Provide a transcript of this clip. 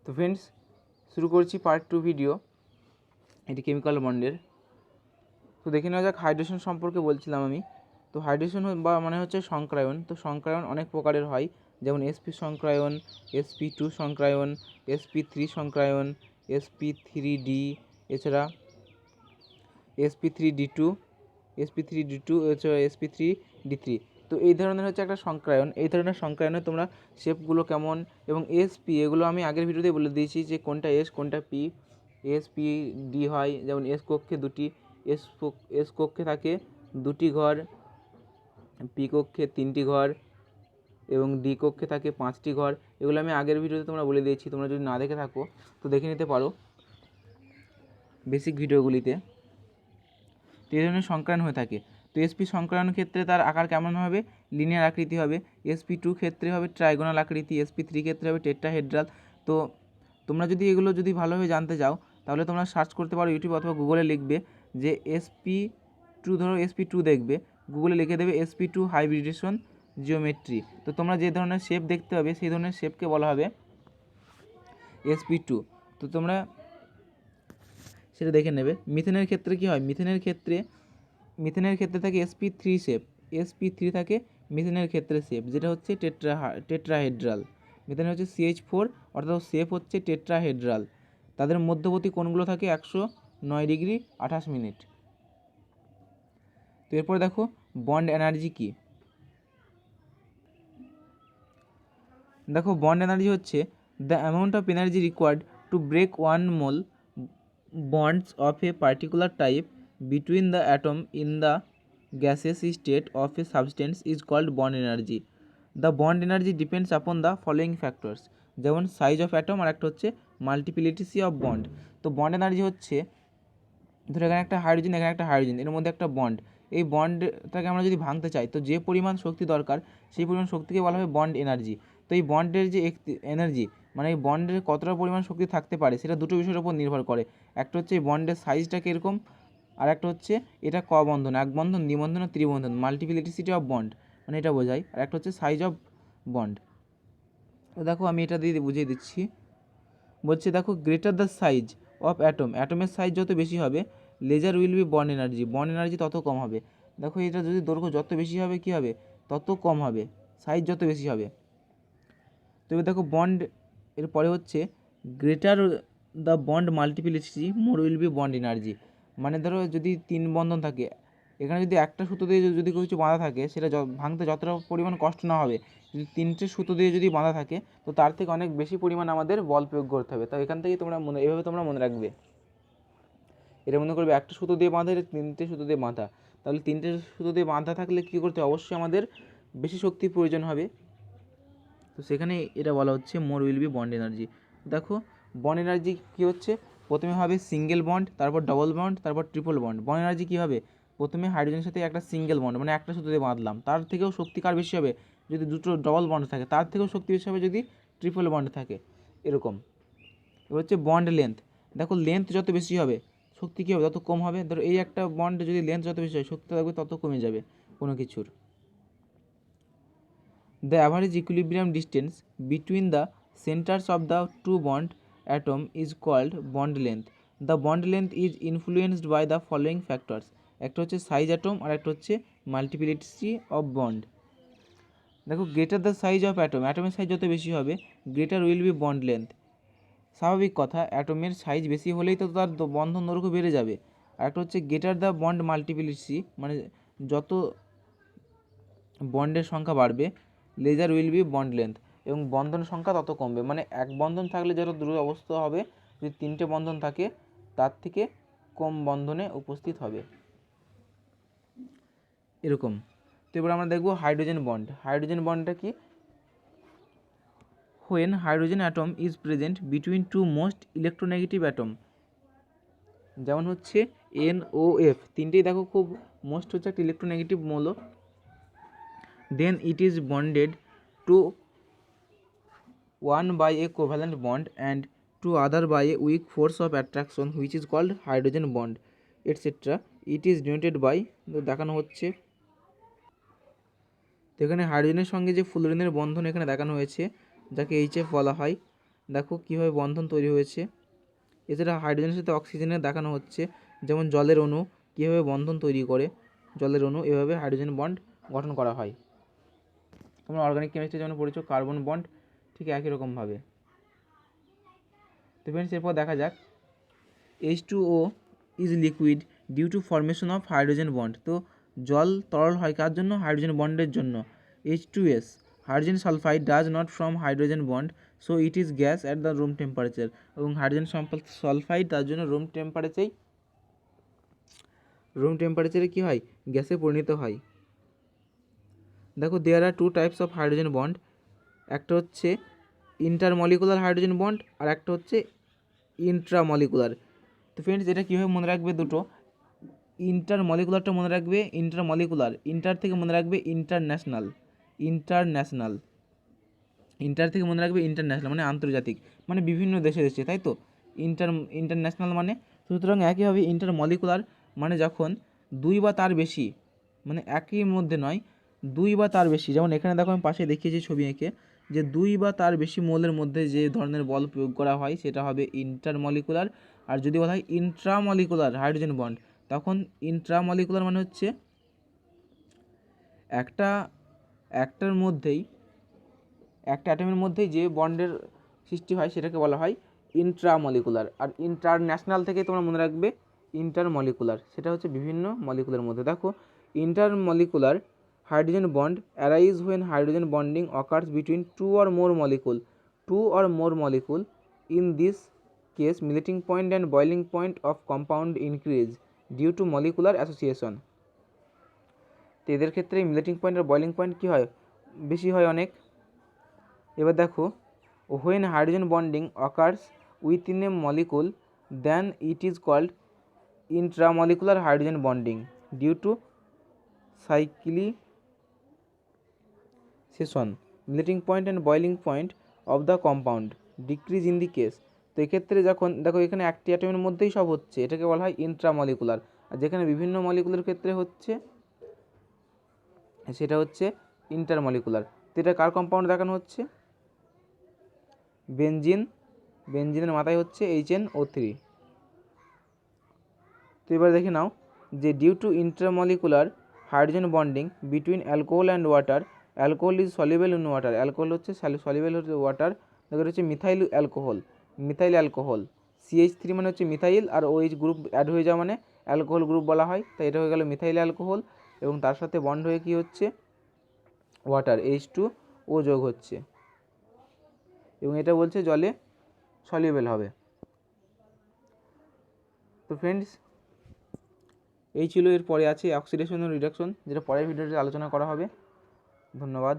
তো ফ্রেন্ডস, শুরু করছি পার্ট 2 ভিডিও, এটি কেমিক্যাল বন্ডের। তো দেখে নেওয়া যাক হাইড্রেশন সম্পর্কে বলছিলাম আমি। তো হাইড্রেশন বা মানে হচ্ছে সংক্রায়ন। তো সংক্রায়ন অনেক প্রকারের হয়, যেমন sp সংক্রায়ন, sp2 সংক্রায়ন, sp3 সংক্রায়ন, sp3d, এছাড়া sp3d2, sp3d2 এছাড়া sp3d3। তো এই ধরনের হচ্ছে একটা সংক্রায়ন। এই ধরনের সংক্রায়নে তোমরা শেপগুলো কেমন এবং sp এগুলো আমি আগের ভিডিওতে বলে দিয়েছি যে কোনটা s কোনটা p। sp d হয়, যেমন s কক্ষে দুটি, s কক্ষে থাকে দুটি ঘর, p কক্ষে তিনটি ঘর এবং d কক্ষে থাকে 5টি ঘর। এগুলো আমি আগের ভিডিওতে তোমরা বলে দিয়েছি, তোমরা যদি না দেখে থাকো তো দেখে নিতে পারো বেসিক ভিডিওগুলিতে। তো এই ধরনের সংক্রায়ন হয়ে থাকে। তো sp সংক্রায়ন ক্ষেত্রে তার আকার কেমন হবে? লিনিয়ার আকৃতি হবে। sp2 ক্ষেত্রে হবে ট্রাইগোনাল আকৃতি, sp3 ক্ষেত্রে হবে টেট্রাহেড্রাল। তো তোমরা যদি এগুলো ভালোভাবে জানতে চাও তাহলে তোমরা সার্চ করতে পারো ইউটিউব অথবা গুগলে লিখবে যে sp2, ধরো sp2 দেখবে, গুগলে লিখে দেবে sp2 হাইব্রিডেশন জিওমেট্রি। তো তোমরা যে ধরনের শেপ দেখতে পাবে সেই ধরনের শেপকে বলা হবে sp2। তো তোমরা সেটা দেখে নেবে। মিথেনের ক্ষেত্রে কি হয়? মিথেনের ক্ষেত্রে থাকে sp3 শেপ, sp3 থাকে মিথেনের ক্ষেত্রে শেপ, যেটা হচ্ছে টেট্রাহেড্রাল। মিথেনের হচ্ছে CH4, অর্থাৎ শেপ হচ্ছে টেট্রাহেড্রাল। তাদের মধ্যবর্তী কোণগুলো থাকে 109 ডিগ্রি 28 মিনিট। তো এরপর দেখো বন্ড এনার্জি কি। দেখো বন্ড এনার্জি হচ্ছে the amount of energy required to break one mole bonds of a particular type between the atom in the gaseous state of a substance is called bond energy. The bond energy depends upon the following factors, যেমন size of atom আর একটা হচ্ছে multiplicity of bond. তো bond energy হচ্ছে, ধরো এখানে একটা hydrogen, এখানে একটা হাইড্রোজেন, এর মধ্যে একটা বন্ড। এই বন্ডটাকে আমরা যদি ভাঙতে চাই তো যে পরিমাণ শক্তি দরকার সেই পরিমাণ শক্তিকে বলা হয় বন্ড এনার্জি। তো এই বন্ডের যে এনার্জি, মানে এই বন্ডের কতটা পরিমাণ শক্তি থাকতে পারে সেটা দুটো বিষয়ের উপর নির্ভর করে। একটা হচ্ছে এই বন্ডের সাইজটা কীরকম, আর একটা হচ্ছে এটা ক বন্ধন, এক বন্ধন, দ্বিবন্ধন আর ত্রিবন্ধন, মাল্টিপ্লিসিটি অফ বন্ড মানে এটা বোঝায়। আর একটা হচ্ছে সাইজ অফ বন্ড। তো দেখো আমি এটা দিয়ে বুঝিয়ে দিচ্ছি। বলছে দেখো greater the size of atom, অ্যাটমের সাইজ যত বেশি হবে lesser will be bond energy, bond energy তত কম হবে। দেখো এটা যদি দৈর্ঘ্য যত বেশি হবে কী হবে? তত কম হবে, সাইজ যত বেশি হবে। তো এবার দেখো বন্ড এর পরে হচ্ছে greater the bond multiplicity more will be bond energy. মানে ধরো যদি 3 বন্ধন থাকে, এখানে যদি একটা সুতো দিয়ে যদি কিছু বাঁধা থাকে সেটা ভাঙতে যতটা পরিমাণ কষ্ট না হবে, যদি 3টে সুতো দিয়ে যদি বাঁধা থাকে তো তার থেকে অনেক বেশি পরিমাণ আমাদের বল প্রয়োগ করতে হবে। তো এখান থেকেই তোমরা এভাবে তোমরা মনে রাখবে। এটা মনে করবে একটা সুতো দিয়ে বাঁধা, 3টে সুতো দিয়ে বাঁধা, তাহলে 3টে সুতো দিয়ে বাঁধা থাকলে কী করতে হবে? অবশ্যই আমাদের বেশি শক্তির প্রয়োজন হবে। তো সেখানে এটা বলা হচ্ছে মোর উইল বি বন্ড এনার্জি। দেখো বন্ড এনার্জি কী হচ্ছে, প্রথমে হবে সিঙ্গেল বন্ড, তারপর ডবল বন্ড, তারপর ট্রিপল বন্ড। বন্ড এনার্জি কী হবে? প্রথমে হাইড্রোজেনের সাথে একটা সিঙ্গেল বন্ড, মানে একটা সুতো দিয়ে বাঁধলাম, তার থেকেও শক্তি কার বেশি হবে? যদি দুটো ডবল বন্ড থাকে, তার থেকেও শক্তি বেশি হবে যদি ট্রিপল বন্ড থাকে, এরকম। এবার হচ্ছে বন্ড লেন্থ। দেখো লেন্থ যত বেশি হবে শক্তি কী হবে? তত কম হবে। ধরো এই একটা বন্ড যদি লেন্থ যত বেশি হয় শক্তি থাকবে তত কমে যাবে কোনো কিছুর। The average equilibrium distance between the centers of the two bond atom is called bond length. The bond length is influenced by the following factors. একটা হচ্ছে সাইজ অ্যাটম আর একটা হচ্ছে মাল্টিপ্লিসিটি অফ বন্ড। দেখো greater the size of atom, অ্যাটমের size যত বেশি হবে greater will be bond length. স্বাভাবিক কথা, অ্যাটমের সাইজ বেশি হলেই তো তার বন্ধন দৈর্ঘ্য বেড়ে যাবে। আর একটা হচ্ছে গ্রেটার দ্য বন্ড মাল্টিপ্লিসিটি, মানে যত বন্ডের সংখ্যা বাড়বে lesser will be bond length, এবং বন্ধনের সংখ্যা তত কমবে। মানে এক বন্ধন থাকলে যত দ্রুত অবস্থা হবে, যদি 3টে বন্ধন থাকে তার থেকে কম বন্ধনে উপস্থিত হবে, এরকম। তো এবার আমরা দেখব হাইড্রোজেন বন্ড। হাইড্রোজেন বন্ডটা কি? When hydrogen atom is present between two most electronegative atom, যেমন হচ্ছে NOF, তিনটেই দেখো খুব মোস্ট হচ্ছে একটা ইলেকট্রোনেগেটিভ মৌল। Then it is bonded to one by a covalent bond and to other by a weak force of attraction which is called hydrogen bond etc. It is denoted by, দেখানো হচ্ছে। তো এখানে হাইড্রোজেনের সঙ্গে যে ফ্লোরিনের বন্ধন এখানে দেখানো হয়েছে, যাকে HF বলা হয়। দেখো কীভাবে বন্ধন তৈরি হয়েছে। এছাড়া হাইড্রোজেনের সাথে অক্সিজেনের দেখানো হচ্ছে যেমন জলের অণু কীভাবে বন্ধন তৈরি করে, জলের অণু এভাবে হাইড্রোজেন বন্ড গঠন করা হয়। তোমরা অর্গানিক কেমিস্ট্রি যেমন পড়েছো কার্বন বন্ড ঠিক একই রকমভাবে। তো ফ্রেন্ডস এরপর দেখা যাক H2O is liquid due to formation of hydrogen bond. তো জল তরল হয় কার জন্য? হাইড্রোজেন বন্ডের জন্য। H2S hydrogen sulphide does not form hydrogen bond so it is gas at the room temperature. এবং হাইড্রোজেন সালফাইড তার জন্য রুম টেম্পারেচারে কী হয়? গ্যাসে পরিণত হয়। দেখো there are two types of hydrogen bond, একটা হচ্ছে ইন্টারমলিকুলার হাইড্রোজেন বন্ড আর একটা হচ্ছে ইন্ট্রামলিকুলার। তো ফ্রেন্ডস এটা কীভাবে মনে রাখবে দুটো, ইন্টারমলিকুলারটা মনে রাখবে ইন্টারমলিকুলার, ইন্টার থেকে মনে রাখবে ইন্টারন্যাশনাল, ইন্টার থেকে মনে রাখবে ইন্টারন্যাশনাল মানে আন্তর্জাতিক, মানে বিভিন্ন দেশে দেশে, তাই তো। ইন্টারন্যাশনাল মানে, সুতরাং একইভাবে ইন্টারমলিকুলার মানে যখন দুই বা তার বেশি, মানে একই মধ্যে নয়, দুই বা তার বেশি, যেমন এখানে দেখো আমি পাশে দেখিয়েছি ছবি এঁকে, যে দুই বা তার বেশি মোলের মধ্যে যে ধরনের বল প্রয়োগ করা হয় সেটা হবে ইন্টারমলিকুলার। আর যদি বলা হয় ইন্ট্রামলিকুলার হাইড্রোজেন বন্ড, তখন ইন্ট্রামলিকুলার মানে হচ্ছে একটার মধ্যেই, একটা অ্যাটমের মধ্যেই যে বন্ডের সৃষ্টি হয় সেটাকে বলা হয় ইন্ট্রামলিকুলার। আর ইন্টারন্যাশনাল থেকে তোমরা মনে রাখবে ইন্টারমলিকুলার, সেটা হচ্ছে বিভিন্ন মলিকুলার মধ্যে। দেখো intermolecular hydrogen bond arise when hydrogen bonding occurs between two or more molecule. In this case melting point and boiling point of compound increase due to molecular association. তো এদের ক্ষেত্রে মেল্টিং পয়েন্ট আর বয়লিং পয়েন্ট কী হয়? বেশি হয় অনেক। এবার দেখো when hydrogen bonding occurs within a molecule then it is called intramolecular hydrogen bonding due to cyclisation melting point and boiling point of the compound decrease in the case. তো এক্ষেত্রে যখন দেখো এখানে একটি অ্যাটমের মধ্যেই সব হচ্ছে, এটাকে বলা হয় ইন্ট্রামলিকুলার। আর যেখানে বিভিন্ন মলিকুলের ক্ষেত্রে হচ্ছে সেটা হচ্ছে ইন্টারমলিকুলার। তো এটা কার কম্পাউন্ড দেখানো হচ্ছে? বেনজিনের মাথায় হচ্ছে HNO3। তো এবার দেখে নাও যে due to intermolecular hydrogen bonding between alcohol and water, alcohol is soluble in water, alcohol হচ্ছে সলিউবল হচ্ছে ওয়াটার। দেখো হচ্ছে মিথাইল অ্যালকোহল CH3 মানে হচ্ছে মিথাইল, আর OH গ্রুপ অ্যাড হয়ে যাওয়া মানে অ্যালকোহল গ্রুপ বলা হয়। তাই এটা হয়ে গেল মিথাইল অ্যালকোহল, এবং তার সাথে বন্ড হয়ে কী হচ্ছে? ওয়াটার H2O যোগ হচ্ছে, এবং এটা বলছে জলে সলিউবল হবে। তো ফ্রেন্ডস এই ছিল, এর পরে আছে অক্সিডেশন ও রিডাকশন, যেটা পরের ভিডিওতে আলোচনা করা হবে। ধন্যবাদ।